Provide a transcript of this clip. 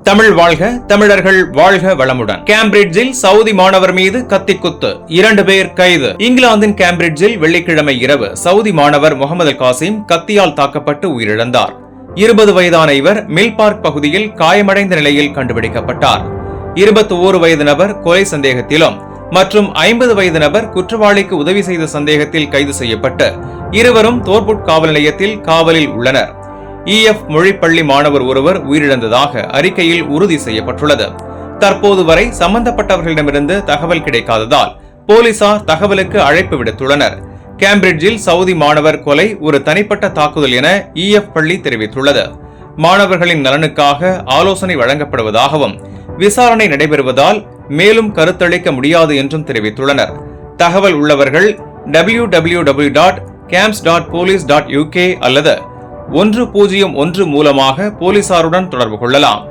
தமிழ் வாழ்க, தமிழர்கள் வாழ்க வளமுடன். கேம்பிரிட்ஜில் சவுதி மாணவர் மீது கத்திக்குத்து, 2 பேர் கைது. இங்கிலாந்தின் கேம்பிரிட்ஜில் வெள்ளிக்கிழமை இரவு சவுதி மாணவர் முகமது காசிம் கத்தியால் தாக்கப்பட்டு உயிரிழந்தார். 20 வயதான இவர் மில் பார்க் பகுதியில் காயமடைந்த நிலையில் கண்டுபிடிக்கப்பட்டார். 21 வயது நபர் கொலை சந்தேகத்திலும் மற்றும் 50 வயது நபர் குற்றவாளிக்கு உதவி செய்த சந்தேகத்தில் கைது செய்யப்பட்டு இருவரும் தோர்புட் காவல் நிலையத்தில் காவலில் உள்ளனர். EF மொழிப்பள்ளி மாணவர் ஒருவர் உயிரிழந்ததாக அறிக்கையில் உறுதி செய்யப்பட்டுள்ளது. தற்போது வரை சம்பந்தப்பட்டவர்களிடமிருந்து தகவல் கிடைக்காததால் போலீசார் தகவலுக்கு அழைப்பு விடுத்துள்ளனர். கேம்பிரிட்ஜில் சவுதி மாணவர் கொலை ஒரு தனிப்பட்ட தாக்குதல் என EF பள்ளி தெரிவித்துள்ளது. மாணவர்களின் நலனுக்காக ஆலோசனை வழங்கப்படுவதாகவும் விசாரணை நடைபெறுவதால் மேலும் கருத்தளிக்க முடியாது என்றும் தெரிவித்துள்ளனர். தகவல் உள்ளவர்கள் www.camps.police.uk அல்லது 101 மூலமாக போலீசாருடன் தொடர்பு கொள்ளலாம்.